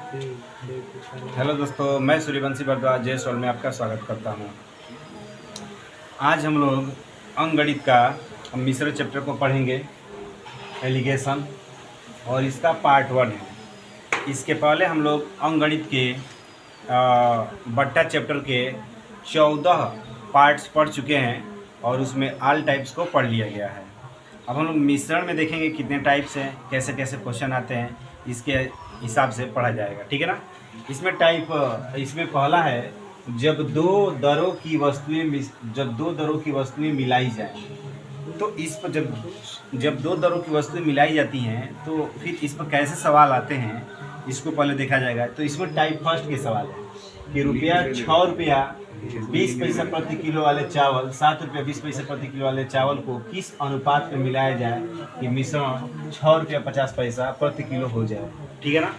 Hello दोस्तों, मैं सूर्यवंशी भारद्वाज जय सोल में आपका स्वागत करता हूँ। आज हम लोग अंकगणित का मिश्र चैप्टर को पढ़ेंगे, एलिगेशन, और इसका पार्ट 1 है। इसके पहले हम लोग अंकगणित के बट्टा चैप्टर के 14 पार्ट्स पढ़ चुके हैं और उसमें ऑल टाइप्स को पढ़ लिया गया है। अब हम लोग मिश्रण में देखेंगे कितने टाइप्स हैं, कैसे कैसे क्वेश्चन आते हैं, इसके हिसाब से पढ़ा जाएगा, ठीक है ना। इसमें पहला है, जब दो दरों की वस्तुएं मिलाई जाए। तो इस पर जब दो दरों की वस्तुएं मिलाई जाती हैं तो फिर इस पर कैसे सवाल आते हैं, इसको पहले देखा जाएगा। तो इसमें टाइप फर्स्ट के सवाल है कि ₹6.20 प्रति किलो वाले चावल ₹7.20 प्रति किलो वाले चावल को किस अनुपात में मिलाया जाए कि मिश्रण ₹6.50 प्रति किलो हो जाए, ठीक है ना।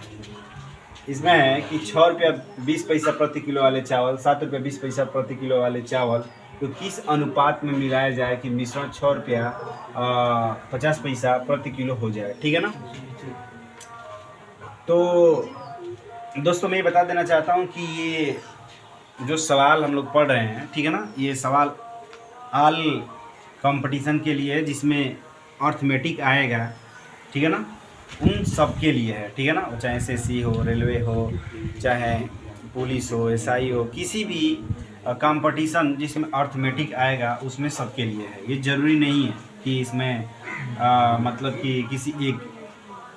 इसमें है कि ₹6.20 प्रति किलो वाले चावल, ₹7.20 प्रति किलो वाले चावल तो किस अनुपात में मिलाया जाए कि मिश्रण ₹6.50 प्रति किलो हो जाए, ठीक है ना। तो दोस्तों, मैं ये बता देना चाहता हूँ कि ये जो सवाल हम लोग पढ़ रहे हैं, ठीक है ना, ये सवाल ऑल कंपटीशन के लिए है, जिसमें अर्थमेटिक आएगा, ठीक है ना, उन सब के लिए है, ठीक है ना। चाहे एसएससी हो, रेलवे हो, चाहे पुलिस हो, एसआई हो, किसी भी कंपटीशन जिसमें अर्थमेटिक आएगा उसमें सबके लिए है। ये ज़रूरी नहीं है कि इसमें मतलब कि किसी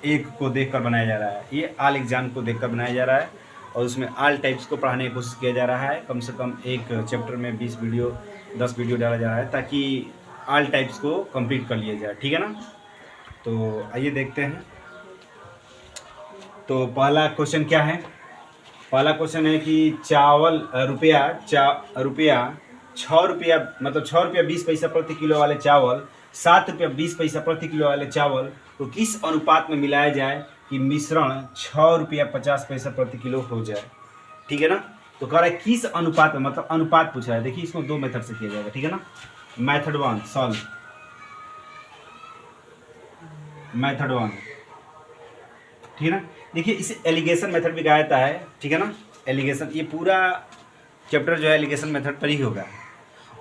एक को देखकर बनाया जा रहा है। ये ऑल एग्जाम को देखकर बनाया जा रहा है और उसमें ऑल टाइप्स को पढ़ाने की कोशिश किया जा रहा है। कम से कम एक चैप्टर में 10 वीडियो डाला जा रहा है ताकि ऑल टाइप्स को कंप्लीट कर लिया जाए, ठीक है ना। तो आइए देखते हैं। तो पहला क्वेश्चन क्या है? पहला क्वेश्चन है कि चावल रुपया 6 रुपया मतलब ₹6.20 प्रति किलो वाले चावल ₹7.20 प्रति किलो वाले चावल तो किस अनुपात में मिलाया जाए कि मिश्रण ₹6.50 प्रति किलो हो जाए, ठीक है ना। तो कह रहा है किस अनुपात में, मतलब अनुपात पूछा है। देखिए, इसको दो मेथड से किया जाएगा, ठीक है ना। मेथड 1 सॉल्व, मेथड 1, ठीक है ना। देखिए, इसे एलिगेशन मेथड भी कहा जाता है, ठीक है ना। एलिगेशन, ये पूरा चैप्टर जो है एलिगेशन मेथड पर ही होगा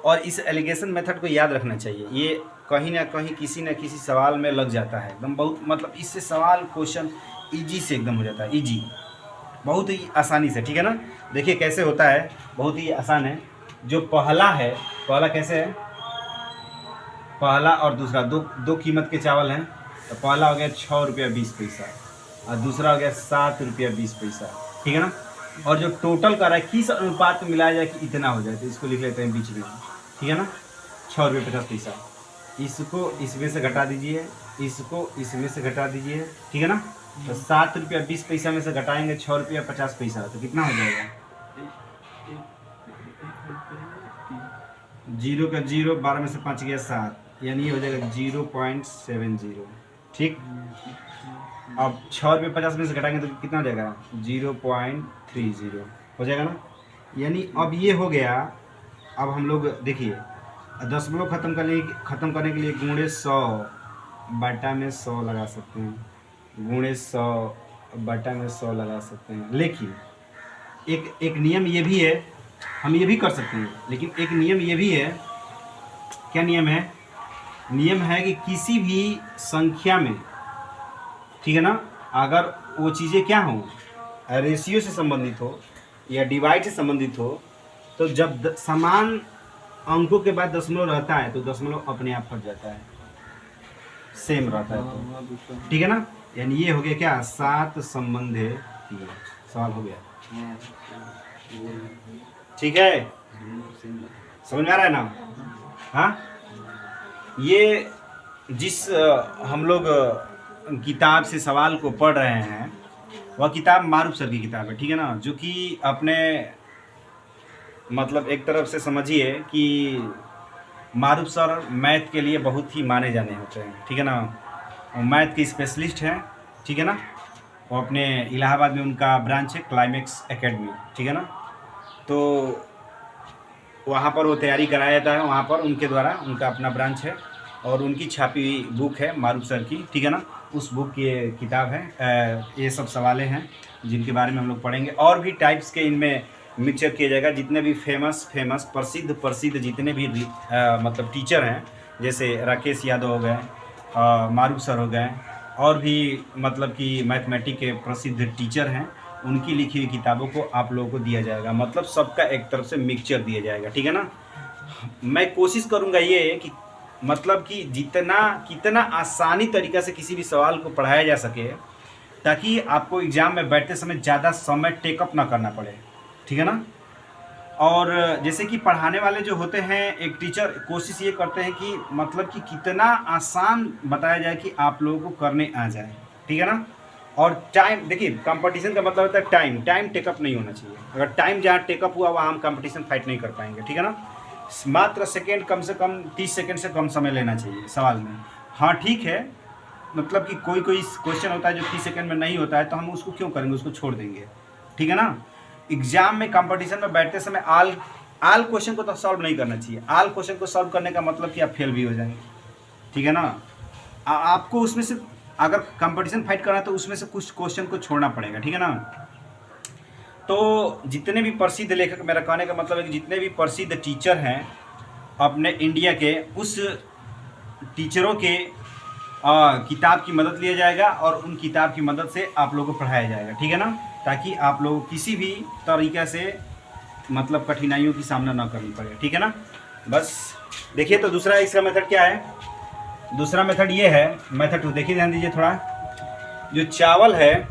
और इस एलिगेशन मेथड को याद रखना चाहिए। ये कहीं ना कहीं किसी न किसी सवाल में लग जाता है एकदम, बहुत मतलब इससे सवाल क्वेश्चन इजी से एकदम हो जाता है, इजी, बहुत ही आसानी से, ठीक है ना। देखिए कैसे होता है, बहुत ही आसान है। जो पहला है, पहला कैसे है, पहला और दूसरा दो कीमत के चावल हैं। तो पहला हो गया ₹6.20 और दूसरा हो गया ₹7.20, ठीक है ना। और जो टोटल कर रहा है किस अनुपात में मिलाया जाए कि इतना हो जाए, तो इसको लिख लेते हैं बीच में, ठीक है ना। ₹6.50, इसको इसमें से घटा दीजिए, इसको इसमें से घटा दीजिए, ठीक है ना। तो ₹7.20 में से घटाएंगे ₹6.50 तो कितना हो जाएगा? 0 का 0, 12 में से 5 गया 7, यानी ये हो जाएगा 0.70, ठीक। अब ₹6.50 में से घटाएंगे तो कितना हो जाएगा? 0.30 हो जाएगा ना। यानी अब ये हो गया। अब हम लोग देखिए, दशमलव खत्म करने के लिए गुणे 100 बटा में 100 लगा सकते हैं, गुणे 100 बटा में 100 लगा सकते हैं। लेकिन एक नियम ये भी है, हम ये भी कर सकते हैं, लेकिन एक नियम ये भी है। क्या नियम है? नियम है कि किसी भी संख्या में, ठीक है ना, अगर वो चीज़ें क्या हो, रेशियो से संबंधित हो या डिवाइड से संबंधित हो, तो जब समान अंकों के बाद दशमलव रहता है तो दशमलव अपने आप हट जाता है, सेम रहता है, तो ठीक है ना। यानी ये हो गया क्या, 7 संबंधे 3 सवाल हो गया, ठीक है, समझ में आ रहा है ना। हाँ, ये जिस हम लोग किताब से सवाल को पढ़ रहे हैं वह किताब मारूफ सर की किताब है, ठीक है ना, जो कि अपने मतलब एक तरफ से समझिए कि मारूफ सर मैथ के लिए बहुत ही माने जाने होते हैं, ठीक है ना। वो मैथ के स्पेशलिस्ट हैं, ठीक है ना। वो अपने इलाहाबाद में उनका ब्रांच है, क्लाइमेक्स एकेडमी, ठीक है ना। तो वहाँ पर वो तैयारी कराया जाता है, वहाँ पर उनके द्वारा, उनका अपना ब्रांच है और उनकी छापी हुई बुक है मारूफ सर की, ठीक है ना। उस बुक की किताब है। ये सब सवालें हैं जिनके बारे में हम लोग पढ़ेंगे। और भी टाइप्स के इनमें मिक्सचर किया जाएगा। जितने भी फेमस प्रसिद्ध जितने भी मतलब टीचर हैं, जैसे राकेश यादव हो गए, मारूफ सर हो गए, और भी मतलब कि मैथमेटिक्स के प्रसिद्ध टीचर हैं, उनकी लिखी हुई किताबों को आप लोगों को दिया जाएगा। मतलब सबका एक तरफ से मिक्सचर दिया जाएगा, ठीक है ना। मैं कोशिश करूँगा ये कि मतलब कि कितना आसानी तरीक़ा से किसी भी सवाल को पढ़ाया जा सके, ताकि आपको एग्ज़ाम में बैठते समय ज़्यादा समय टेकअप ना करना पड़े, ठीक है ना। और जैसे कि पढ़ाने वाले जो होते हैं, एक टीचर कोशिश ये करते हैं कि मतलब कि कितना आसान बताया जाए कि आप लोगों को करने आ जाए, ठीक है ना। और टाइम, देखिए कंपटीशन का मतलब होता है टाइम टेकअप नहीं होना चाहिए। अगर टाइम जहाँ टेकअप हुआ वहाँ हम कंपटीशन फाइट नहीं कर पाएंगे, ठीक है ना। मात्र सेकेंड, कम से कम 30 सेकेंड से कम समय लेना चाहिए सवाल में। हाँ ठीक है, मतलब कि कोई क्वेश्चन होता है जो 30 सेकेंड में नहीं होता है, तो हम उसको क्यों करेंगे, उसको छोड़ देंगे, ठीक है ना। एग्जाम में कंपटीशन में बैठते समय आल क्वेश्चन को तो सॉल्व नहीं करना चाहिए। आल क्वेश्चन को सॉल्व करने का मतलब कि आप फेल भी हो जाएंगे, ठीक है ना। आपको उसमें से अगर कंपटीशन फाइट करना है तो उसमें से कुछ क्वेश्चन को छोड़ना पड़ेगा, ठीक है ना। तो जितने भी प्रसिद्ध लेखक, मेरा कहने का मतलब है कि जितने भी प्रसिद्ध टीचर हैं अपने इंडिया के, उस टीचरों के किताब की मदद लिया जाएगा और उन किताब की मदद से आप लोगों को पढ़ाया जाएगा, ठीक है ना। ताकि आप लोग किसी भी तरीक़े से मतलब कठिनाइयों की सामना ना करनी पड़े, ठीक है ना। बस देखिए, तो दूसरा इसका मेथड क्या है। दूसरा मेथड ये है, मेथड 2 देखिए, ध्यान दीजिए थोड़ा। जो चावल है,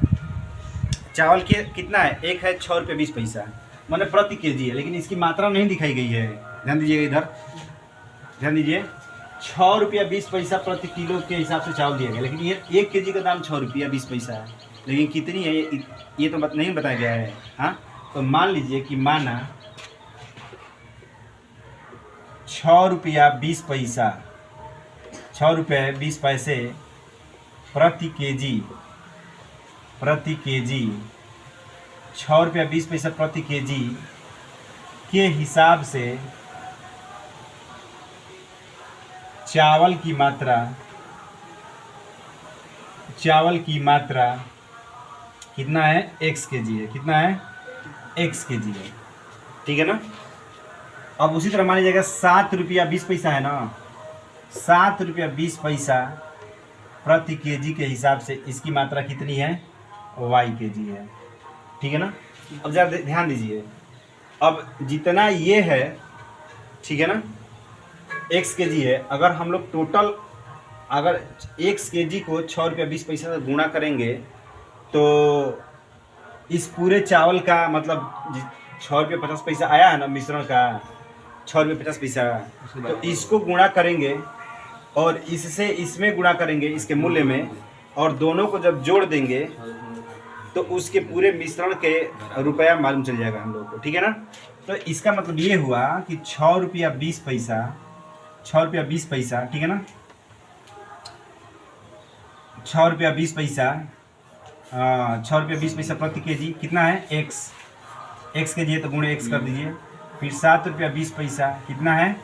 चावल के कितना है, एक है 6 रुपये 20 पैसा, मैंने प्रति केजी है, लेकिन इसकी मात्रा नहीं दिखाई गई है। ध्यान दीजिएगा, इधर ध्यान दीजिए। 6 रुपया 20 पैसा प्रति किलो के हिसाब से चावल दिया गया, लेकिन ये 1 केजी का दाम 6 रुपया 20 पैसा है। लेकिन कितनी है ये तो नहीं बताया गया है। हाँ, तो मान लीजिए कि माना 6 रुपया 20 पैसा, 6 रुपये 20 पैसे प्रति केजी 6 रुपया 20 पैसा प्रति केजी के हिसाब से चावल की मात्रा कितना है, x केजी है। कितना है, x केजी है, ठीक है ना। अब उसी तरह मान लीजिएगा 7 रुपया 20 पैसा है ना, 7 रुपया 20 पैसा प्रति केजी के हिसाब से इसकी मात्रा कितनी है, y केजी है, ठीक है ना। अब जरा ध्यान दीजिए, अब जितना ये है, ठीक है ना, x केजी है। अगर हम लोग टोटल अगर x केजी को 6 रुपया 20 पैसा से गुणा करेंगे, तो इस पूरे चावल का मतलब 6 रुपये 50 पैसा आया है ना, मिश्रण का 6 रुपये 50 पैसा, तो इसको गुणा करेंगे और इससे इसमें गुणा करेंगे, इसके मूल्य में, और दोनों को जब जोड़ देंगे तो उसके पूरे मिश्रण के रुपया मालूम चल जाएगा हम लोग को, ठीक है ना। तो इसका मतलब ये हुआ कि 6 रुपया 20 पैसा, 6 रुपया 20 पैसा, ठीक है ना, 6 रुपया 20 पैसा, 6 रुपया 20 पैसा प्रति केजी कितना है, x केजी है तो गुणे x कर दीजिए। फिर 7 रुपया 20 पैसा कितना है,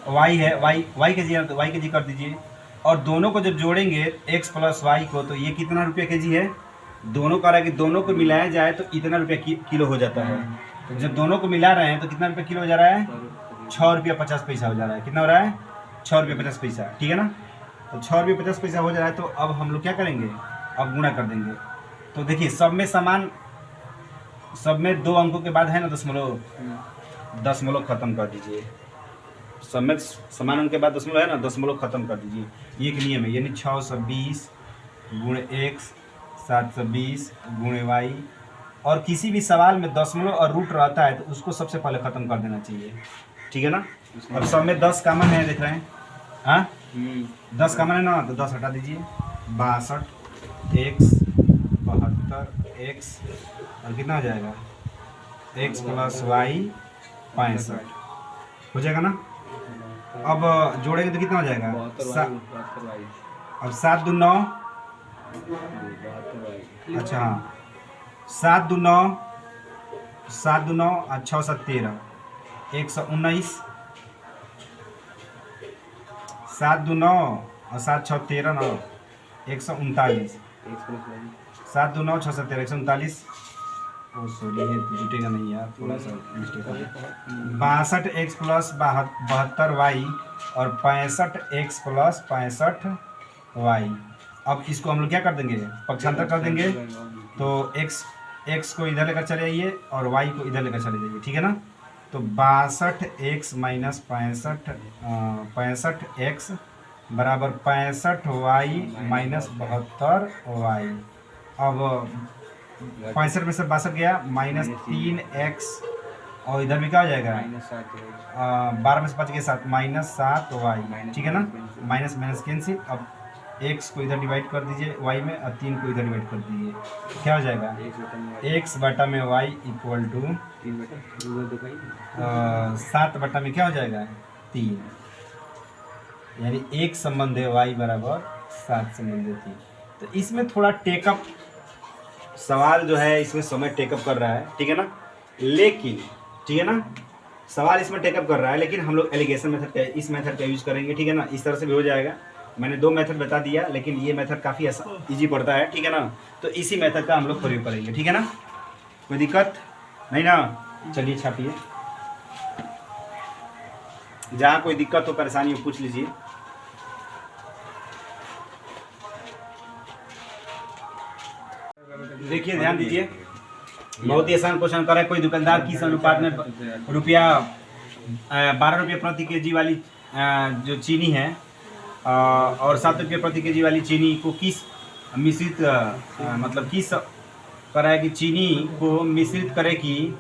y है, y केजी है तो y केजी कर दीजिए। और दोनों को जब जोड़ेंगे x प्लस y को, तो ये कितना रुपया केजी है, दोनों का रहा है कि दोनों को मिलाया जाए तो इतना रुपया किलो हो जाता है। तो जब दोनों को मिला रहे हैं तो कितना रुपया किलो हो जा रहा है, 6 रुपया 50 पैसा हो जा रहा है। कितना हो रहा है, 6 रुपया 50 पैसा, ठीक है ना। तो 6 रुपये 50 पैसा हो जा रहा है। तो अब हम लोग क्या करेंगे, अब गुणा कर देंगे। तो देखिए, सब में 2 अंकों के बाद है ना दशमलव खत्म कर दीजिए। सब में समान अंक के बाद दशमलव है ना, दशमलव खत्म कर दीजिए। ये एक नियम है, यानी 620 गुणे x, 720 गुणे y। और किसी भी सवाल में दशमलव और रूट रहता है तो उसको सबसे पहले ख़त्म कर देना चाहिए, ठीक है ना। अब सब में 10 कामन है, देख रहे हैं, हाँ 10 कामन है ना, तो 10 हटा दीजिए। 62 x 72 x और कितना हो जाएगा, x प्लस y 65 हो जाएगा ना। अब जोड़ेंगे तो कितना हो जाएगा, अब 7 दूनी 9, अच्छा हाँ 7 दूनी 9, 7 दूनी 9 और 6 7 13, 119, 7 दूनी 9 और 7 6 13 9, 139, 7 2 9 6 7 13, 139। ओ सॉरी, ये जुटेगा नहीं यार, थोड़ा सा मिस्टेक हो गया। 62x प्लस 72y और 65x प्लस 65y। अब इसको हम लोग क्या कर देंगे, पक्षांतर कर देंगे। तो x को इधर लेकर चले आइए और y को इधर लेकर चले जाइए, ठीक है ना। तो 62x माइनस 65x बराबर 65y माइनस 72y। अब 65 में से 62 गया, माइनस 3x और इधर भी क्या हो जाएगा, 12 में से 5 गया 7, माइनस 7y, ठीक है ना। Minus minus cancel. अब x को इधर डिवाइड कर दीजिए y में और 3 को इधर डिवाइड कर दीजिए, क्या हो जाएगा, x बटा में y इक्वल टू 7 बटा में क्या हो जाएगा 3, यानी 1 संबंध है y बराबर 7 संबंध है 3। तो इसमें थोड़ा टेकअप सवाल जो है, इसमें समय टेकअप कर रहा है, ठीक है ना। लेकिन ठीक है ना, सवाल इसमें टेकअप कर रहा है, लेकिन हम लोग एलिगेशन मेथड इस मेथड का यूज करेंगे, ठीक है ना। इस तरह से भी हो जाएगा। मैंने 2 मेथड बता दिया, लेकिन ये मेथड काफ़ी ईजी पड़ता है, ठीक है ना। तो इसी मेथड का हम लोग प्रयोग करेंगे, ठीक है ना। कोई दिक्कत नहीं ना। चलिए छापिए, जहाँ कोई दिक्कत हो परेशानी हो पूछ लीजिए। देखिए ध्यान दीजिए, बहुत ही आसान क्वेश्चन कर रहा है। कोई दुकानदार किस अनुपात में रुपया 12 रुपये प्रति केजी वाली जो चीनी है और 7 रुपये प्रति केजी वाली चीनी को किस मिश्रित मतलब किस कर रहा है कि चीनी को मिश्रित करे कि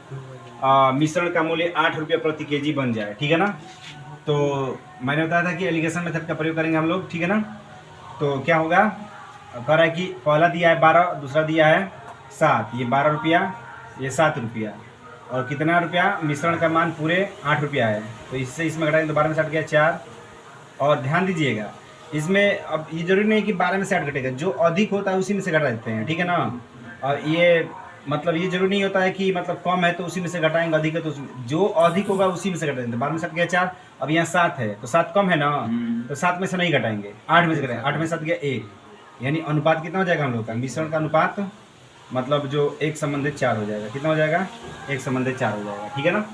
मिश्रण का मूल्य 8 रुपये प्रति केजी बन जाए, ठीक है ना। तो मैंने बताया था कि एलिगेशन मेथड का प्रयोग करेंगे हम लोग, ठीक है ना। तो क्या होगा, कह रहा है कि पहला दिया है 12, दूसरा दिया है 7, ये 12 रुपया, ये 7 रुपया, और कितना रुपया, मिश्रण का मान पूरे 8 रुपया है। तो इससे इसमें घटाएंगे तो 12 में से 8 गया 4। और ध्यान दीजिएगा, इसमें अब ये जरूरी नहीं कि 12 में से 8 घटेगा, जो अधिक होता है उसी में से घटा देते हैं, ठीक है ना। और ये मतलब ये जरूरी नहीं होता है कि मतलब कम है तो उसी में से घटाएंगे, अधिक है तो जो अधिक होगा उसी में से घटा देंगे। 12 में से 8 गया 4, अब यहाँ 7 है तो 7 कम है ना, तो 7 में से नहीं घटाएंगे, 8 में से घटाएंगे। 8 में 7 गया 1, यानी अनुपात कितना हो जाएगा हम लोग का, मिश्रण का अनुपात मतलब जो 1 संबंधित 4 हो जाएगा। कितना हो जाएगा, 1 संबंधित 4 हो जाएगा, ठीक है ना।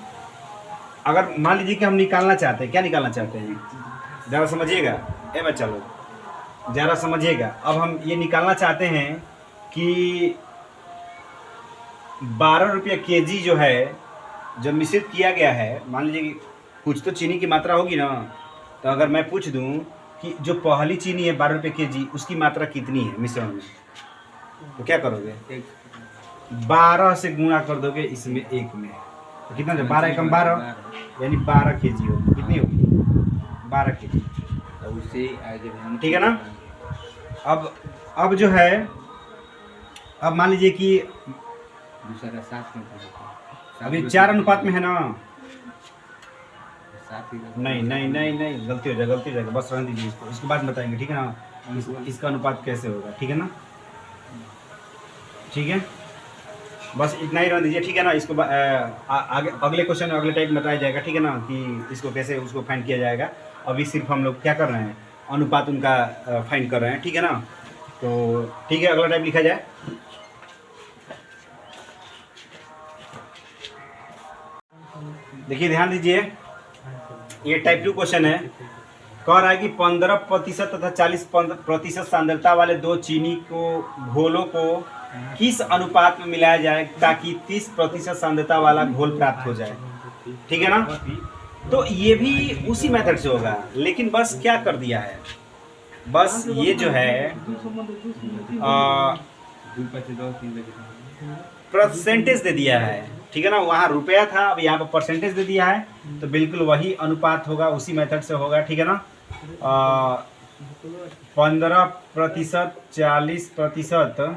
अगर मान लीजिए कि हम निकालना चाहते हैं, क्या निकालना चाहते हैं, ज़रा समझिएगा, ए बच्चा लोग ज़रा समझिएगा। अब हम ये निकालना चाहते हैं कि 12 रुपये केजी जो है, जब मिश्रित किया गया है, मान लीजिए कि कुछ तो चीनी की मात्रा होगी ना। तो अगर मैं पूछ दूं कि जो पहली चीनी है 12 रुपये केजी, उसकी मात्रा कितनी है मिश्रण में, तो क्या करोगे, 12 से गुणा कर दोगे इसमें 1 में, तो कितना जो 12 एकम 12, यानी 12 केजी होगी। कितनी होगी, 12 केजी, ठीक है ना। अब जो है, अब मान लीजिए कि अभी 4 अनुपात में है ना, नहीं नहीं नहीं नहीं, गलती हो जाएगा, बस रहने दीजिए इसको, इसके बाद बताएंगे, ठीक है ना। इसका अनुपात कैसे होगा, ठीक है ना, ठीक है, बस इतना ही रहने दीजिए, ठीक है ना। इसको आगे अगले क्वेश्चन में अगले टाइप बताया जाएगा, ठीक है ना, कि इसको कैसे उसको फाइंड किया जाएगा। अभी सिर्फ हम लोग क्या कर रहे हैं, अनुपात उनका फाइंड कर रहे हैं, ठीक है ना। तो ठीक है, अगला टाइप लिखा जाए। देखिए ध्यान दीजिए, ये टाइप 2 क्वेश्चन है। कह रहा है कि 15% तथा 40% सांद्रता वाले 2 चीनी को घोलों को किस अनुपात में मिलाया जाए ताकि 30% सांद्रता वाला घोल प्राप्त हो जाए, ठीक है ना। तो ये भी उसी मेथड से होगा, लेकिन बस क्या कर दिया है, बस ये जो है परसेंटेज दे दिया है, ठीक है ना। वहाँ रुपया था, अब यहाँ पर परसेंटेज दे दिया है, तो बिल्कुल वही अनुपात होगा, उसी मेथड से होगा, ठीक है ना। 15%, 40%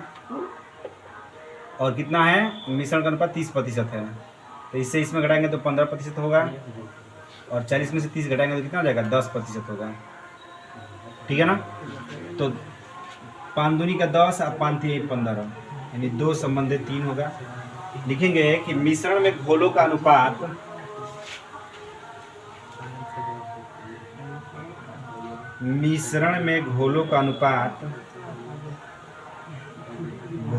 और कितना है, मिश्रण का अनुपात 30% है। तो इससे इसमें घटाएंगे तो 15% होगा, और 40 में से 30 घटाएंगे तो कितना हो जाएगा, 10% होगा, ठीक है ना। तो 5 दूनी का 10 और 5 3 15, यानी 2 संबंधित 3 होगा। लिखेंगे कि मिश्रण में घोलों का अनुपात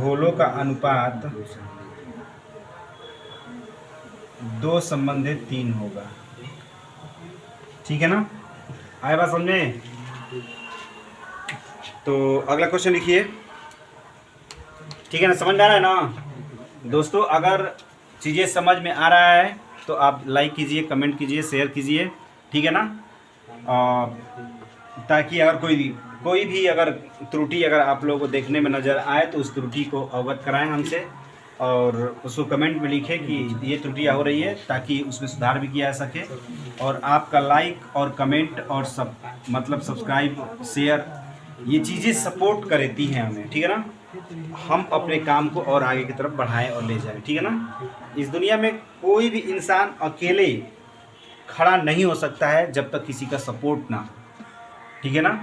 घोलों का अनुपात 2 संबंधित 3 होगा। ठीक है ना, आए बात समझ में? तो अगला क्वेश्चन लिखिए। ठीक है ना, समझ में आ रहा है ना दोस्तों? अगर चीज़ें समझ में आ रहा है तो आप लाइक कीजिए, कमेंट कीजिए, शेयर कीजिए। ठीक है ना, ताकि अगर कोई भी अगर त्रुटि अगर आप लोगों को देखने में नज़र आए तो उस त्रुटि को अवगत कराएं हमसे, और उसको कमेंट में लिखें कि ये त्रुटियाँ हो रही है, ताकि उसमें सुधार भी किया जा सके। और आपका लाइक और कमेंट और सब मतलब सब्सक्राइब, शेयर, ये चीज़ें सपोर्ट करती हैं हमें। ठीक है ना, हम अपने काम को और आगे की तरफ बढ़ाएं और ले जाएं। ठीक है ना, इस दुनिया में कोई भी इंसान अकेले खड़ा नहीं हो सकता है जब तक किसी का सपोर्ट ना हो। ठीक है ना,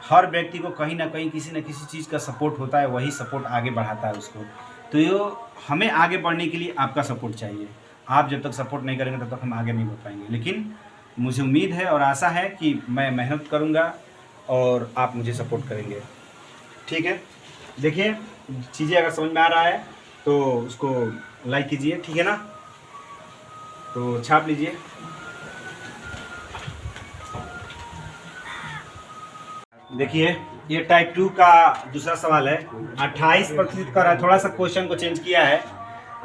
हर व्यक्ति को कहीं ना कहीं किसी न किसी चीज़ का सपोर्ट होता है, वही सपोर्ट आगे बढ़ाता है उसको। तो ये हमें आगे बढ़ने के लिए आपका सपोर्ट चाहिए। आप जब तक सपोर्ट नहीं करेंगे तब तक हम आगे नहीं बढ़ पाएंगे। लेकिन मुझे उम्मीद है और आशा है कि मैं मेहनत करूँगा और आप मुझे सपोर्ट करेंगे। ठीक है, देखिए चीज़ें अगर समझ में आ रहा है तो उसको लाइक कीजिए। ठीक है ना, तो छाप लीजिए। देखिए ये टाइप 2 का दूसरा सवाल है। 28% का है, थोड़ा सा क्वेश्चन को चेंज किया है।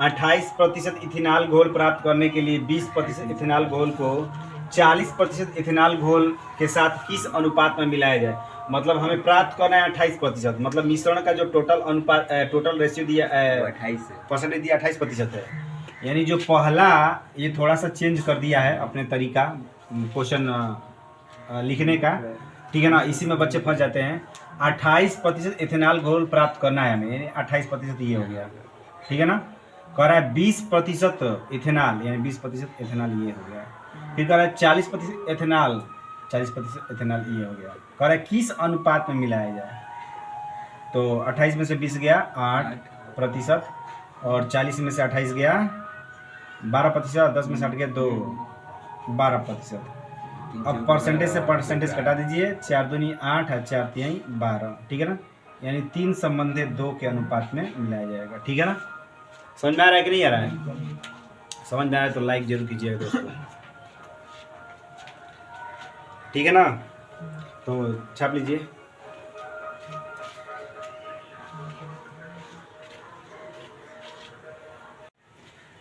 28% इथेनॉल घोल प्राप्त करने के लिए 20% इथेनॉल घोल को 40% इथेनॉल घोल के साथ किस अनुपात में मिलाया जाए। मतलब हमें प्राप्त करना है 28%, मतलब मिश्रण का जो टोटल अनुपात टोटल रेशियो दिया 28% दिया 28% है। यानी जो पहला ये थोड़ा सा चेंज कर दिया है अपने तरीका क्वेश्चन लिखने का। ठीक है ना, इसी में बच्चे फंस जाते हैं। 28% इथेनॉल घोल प्राप्त करना है हमें, यानी 28% ये हो गया। ठीक है ना, कह रहा है 20% इथेनॉल, यानी 20% इथेनॉल ये हो गया। फिर कह रहा है 40% इथेनॉल, 40% इथेनॉल ये हो गया। कह रहा है किस अनुपात में मिलाया जाए। तो 28 में से 20 गया 8%, और 40 में से 28 गया 12%, 10 में से 8 गया 2, 12%। अब परसेंटेज से परसेंटेज कटा दीजिए, 4 दूनी 8 है, 4 तिहाई 12। ठीक है ना, यानी 3 संबंधित 2 के अनुपात में मिलाया जाएगा। ठीक है ना, समझ में आ रहा है कि नहीं आ रहा है? समझ में आ रहा है तो लाइक जरूर कीजिएगा दोस्तों। ठीक है ना, तो छाप लीजिए।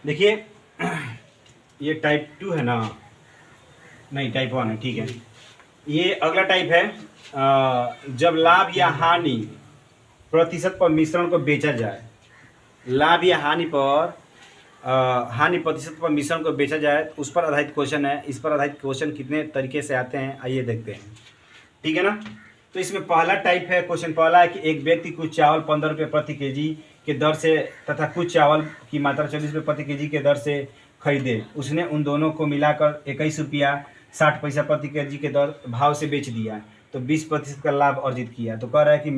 देखिए ये टाइप 2 है ना, नहीं टाइप 1 है। ठीक है, ये अगला टाइप है। जब लाभ या हानि प्रतिशत पर मिश्रण को बेचा जाए, लाभ या हानि पर हानि प्रतिशत पर मिश्रण को बेचा जाए, उस पर आधारित क्वेश्चन है। इस पर आधारित क्वेश्चन कितने तरीके से आते हैं आइए देखते हैं। ठीक है ना, तो इसमें पहला टाइप है, क्वेश्चन पहला है कि एक व्यक्ति कुछ चावल 15 रुपये प्रति केजी के दर से तथा कुछ चावल की मात्रा 24 रुपये प्रति केजी के दर से खरीदे। उसने उन दोनों को मिलाकर 21 रुपया 60 पैसा प्रति केजी के दर भाव से बेच दिया, तो 20% का लाभ अर्जित किया। तो कह रहा है कि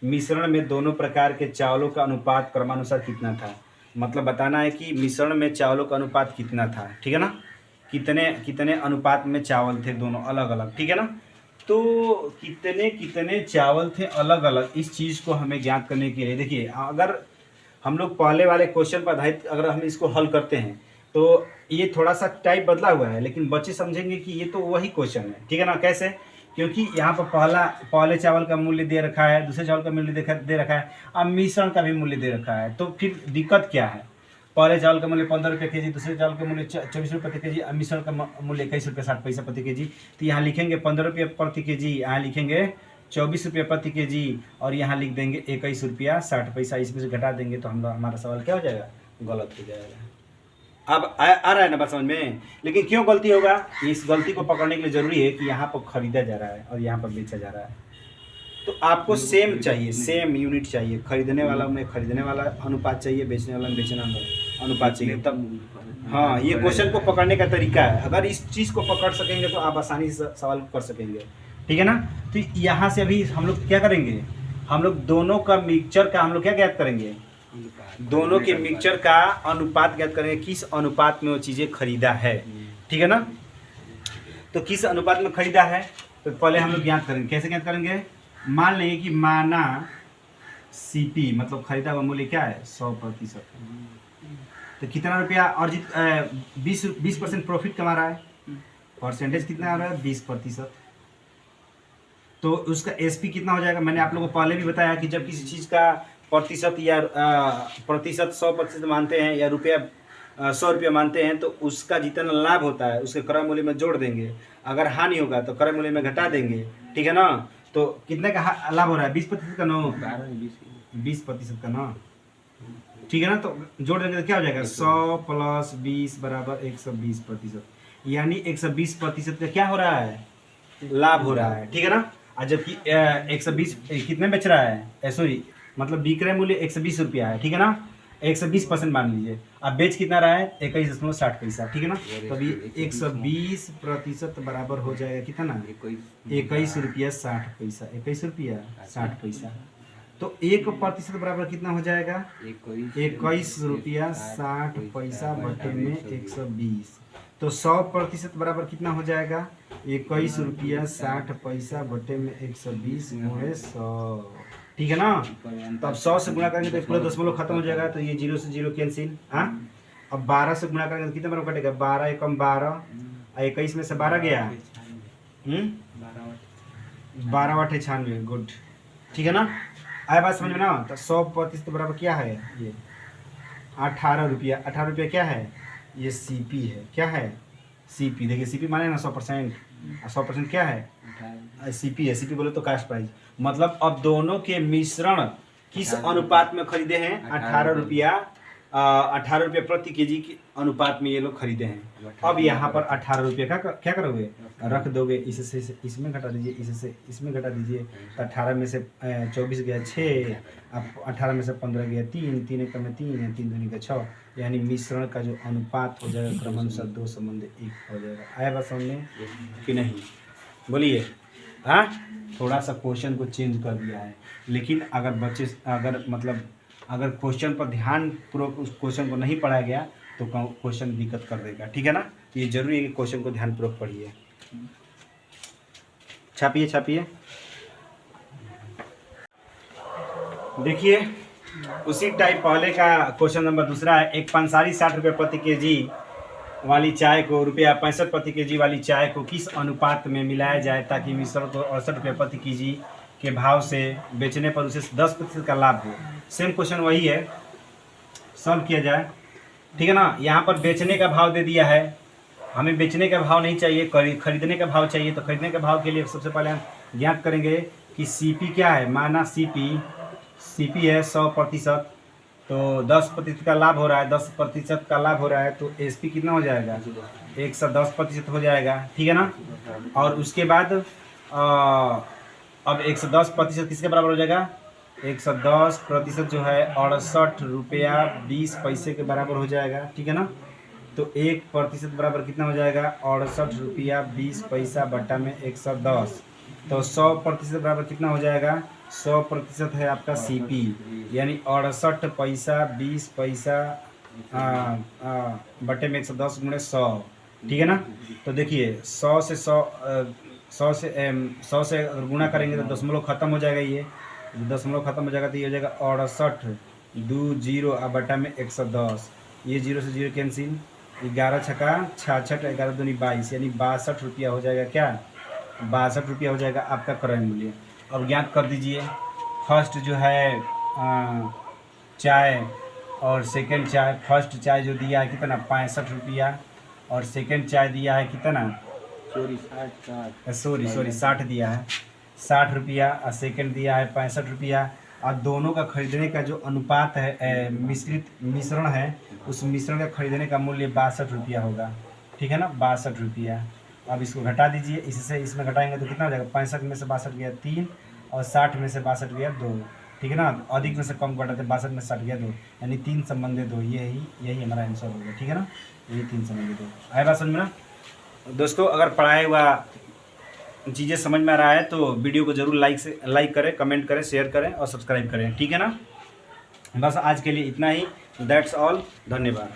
मिश्रण में दोनों प्रकार के चावलों का अनुपात क्रमानुसार कितना था। मतलब बताना है कि मिश्रण में चावलों का अनुपात कितना था। ठीक है ना, कितने अनुपात में चावल थे दोनों अलग अलग। ठीक है ना, तो कितने चावल थे अलग अलग, इस चीज़ को हमें ज्ञात करने के लिए देखिए, अगर हम लोग पहले वाले क्वेश्चन पर आधारित अगर हम इसको हल करते हैं तो ये थोड़ा सा टाइप बदला हुआ है, लेकिन बच्चे समझेंगे कि ये तो वही क्वेश्चन है। ठीक है ना, कैसे? क्योंकि यहाँ पर पहले चावल का मूल्य दे रखा है, दूसरे चावल का मूल्य दे रखा है, अब मिश्रण का भी मूल्य दे रखा है। तो फिर दिक्कत क्या है? पहले चावल का मूल्य 15 रुपये केजी, दूसरे चावल का मूल्य 24 रुपये प्रति केजी, अब मिश्रण का मूल्य 21 रुपये 60 पैसा प्रति केजी। तो यहाँ लिखेंगे 15 रुपये प्रति केजी, यहाँ लिखेंगे 24 रुपये प्रति केजी, और यहाँ लिख देंगे 21 रुपया 60 पैसा। इसमें से घटा देंगे तो हमारा सवाल क्या हो जाएगा? गलत हो जाएगा। अब आ रहा है ना बात समझ में? लेकिन क्यों गलती होगा? इस गलती को पकड़ने के लिए जरूरी है कि यहाँ पर खरीदा जा रहा है और यहाँ पर बेचा जा रहा है। तो आपको सेम चाहिए, सेम यूनिट चाहिए। खरीदने वाला में खरीदने वाला अनुपात चाहिए, बेचने वाला में बेचना अनुपात चाहिए, तब हाँ ये क्वेश्चन को पकड़ने का तरीका है। अगर इस चीज़ को पकड़ सकेंगे तो आप आसानी से सवाल कर सकेंगे। ठीक है ना, तो यहाँ से अभी हम लोग क्या करेंगे? हम लोग दोनों का मिक्सचर का हम लोग क्या ज्ञात करेंगे? दोनों के मिक्सचर का अनुपात ज्ञात करेंगे, किस अनुपात में वो चीज़ें खरीदा है। ठीक है ना, तो किस अनुपात में खरीदा है तो पहले हम लोग ज्ञात करेंगे। कैसे ज्ञात करेंगे? मान लेंगे कि माना सीपी मतलब खरीदा हुआ मूल्य क्या है 100%। तो कितना रुपया और 20% प्रॉफिट कमा रहा है, परसेंटेज कितना आ रहा है 20%। तो उसका एसपी कितना हो जाएगा, मैंने आप लोगों को पहले भी बताया कि जब किसी चीज़ का प्रतिशत या प्रतिशत 100% मानते हैं या रुपया 100 रुपया मानते हैं तो उसका जितना लाभ होता है उसके क्रय मूल्य में जोड़ देंगे, अगर हानि होगा तो क्रय मूल्य में घटा देंगे, ठीक है ना। तो कितने का लाभ हो रहा है 20% का, 20% का ना, ठीक है ना। तो जोड़ देंगे तो क्या हो जाएगा 100 प्लस 20 बराबर 120%, यानी 120% का क्या हो रहा है लाभ हो रहा है, ठीक है ना। और जबकि 120 कितने बेच रहा है, सॉरी मतलब विक्रय मूल्य 120 रुपया है, ठीक है ना। 120% मान लीजिए, अब बेच कितना रहा है 21.60 पैसा, ठीक है ना। तो अभी 120% बराबर हो जाएगा कितना 21 रुपया 60 पैसा, 21 रुपया 60 पैसा। तो 1% बराबर कितना हो जाएगा 21 रुपया 60 पैसा बटे में 120। तो 100% बराबर कितना हो जाएगा 21 रुपया 60 पैसा बटे में 120 गुणे 100, ठीक है ना। तो अब 100 से गुणा करेंगे तो पूरा दशमलव खत्म हो जाएगा, तो ये 0 से 0 कैंसिल। हाँ, अब 12 से गुणा करेंगे तो कितना बराबर कटेगा 12 एकम 12, 21 में से 12 गया 12 8 96, गुड, ठीक है ना। आया बात समझ में ना। तो 100% बराबर क्या है ये 18 रुपया, 18 रुपया क्या है ये सीपी है, क्या है सीपी। देखिए सीपी माने ना 100%, 100% क्या है सीपी है। सीपी बोले तो कास्ट प्राइस, मतलब अब दोनों के मिश्रण किस अनुपात में खरीदे हैं 18 रुपया 18 रुपये प्रति केजी के अनुपात में ये लोग खरीदे हैं। अब यहाँ पर 18 रुपये का क्या करोगे रख दोगे, इससे इसमें घटा दीजिए, इससे इसमें घटा दीजिए। तो 18 में से 24 गया 6, अब 18 में से 15 गया 3, 3 एक में 3 है, 3 दूनी का 6, यानी मिश्रण का जो अनुपात हो जाएगा क्रमानुसार 2 संबंध 1 हो जाएगा। आया बात समझ में कि नहीं, बोलिए। हाँ, थोड़ा सा क्वेश्चन को चेंज कर दिया है, लेकिन अगर बच्चे अगर क्वेश्चन पर ध्यान पूर्वक उस क्वेश्चन को नहीं पढ़ाया गया तो क्वेश्चन दिक्कत कर देगा, ठीक है ना। तो ये जरूरी है कि क्वेश्चन को ध्यान पूर्वक पढ़िए। छापिए छापिए, देखिए उसी टाइप पहले का क्वेश्चन नंबर दूसरा है। एक पंसारी 60 रुपये प्रति केजी वाली चाय को रुपया 65 प्रति केजी वाली चाय को किस अनुपात में मिलाया जाए ताकि मिश्रण को 68 रुपये प्रति केजी के भाव से बेचने पर उसे 10% का लाभ हो। सेम क्वेश्चन वही है, सॉल्व किया जाए, ठीक है ना। यहाँ पर बेचने का भाव दे दिया है, हमें बेचने का भाव नहीं चाहिए, खरीदने का भाव चाहिए। तो खरीदने के भाव के लिए सबसे पहले हम ज्ञात करेंगे कि सीपी क्या है। माना सीपी है 100%, तो 10% का लाभ हो रहा है, 10% का लाभ हो रहा है, तो एसपी कितना हो जाएगा 110% हो जाएगा, ठीक है ना। और उसके बाद अब 110% किसके बराबर हो जाएगा 110% जो है 68 रुपया 20 पैसे के बराबर हो जाएगा, ठीक है ना। तो 1% बराबर कितना हो जाएगा 68 रुपया 20 पैसा बट्टा में 110। तो 100% बराबर कितना हो जाएगा 100% है आपका सीपी, यानी 68 पैसा 20 पैसा बटे में 110 गुणे 100, ठीक है ना। तो देखिए 100 से अगर गुणा करेंगे तो दशमलव खत्म हो जाएगा, ये दशमलव खत्म हो जाएगा तो ये हो जाएगा 68 2 0 और बटा में 110, ये 0 से 0 कैंसिल, 11 छक्का 66, 11 दूनी 22, यानी 62 रुपया हो जाएगा, क्या 62 रुपया हो जाएगा आपका क्रय मूल्य। अब ज्ञात कर दीजिए, फर्स्ट जो है चाय और सेकंड चाय, फर्स्ट चाय जो दिया है कितना 65 रुपया और सेकंड चाय दिया है कितना सॉरी 60 दिया है 60 रुपया और सेकंड दिया है 65 रुपया। और दोनों का खरीदने का जो अनुपात है मिश्रण है, उस मिश्रण का खरीदने का मूल्य 62 रुपया होगा, ठीक है ना 62 रुपया। अब इसको घटा दीजिए, इससे इसमें घटाएंगे तो कितना हो जाएगा 65 में से 62 गया 3 और 60 में से 62 गया 2, ठीक है ना। अधिक में से कम घटाते 62 में 60 गया 2, यानी 3 संबंध 2, यही हमारा आंसर हो गया, ठीक है ना। यही 3 संबंध 2 आया बात समझ में ना। दोस्तों अगर पढ़ाया हुआ चीज़ें समझ में आ रहा है तो वीडियो को जरूर लाइक करें, कमेंट करें, शेयर करें और सब्सक्राइब करें, ठीक है ना। बस आज के लिए इतना ही, दैट्स ऑल, धन्यवाद।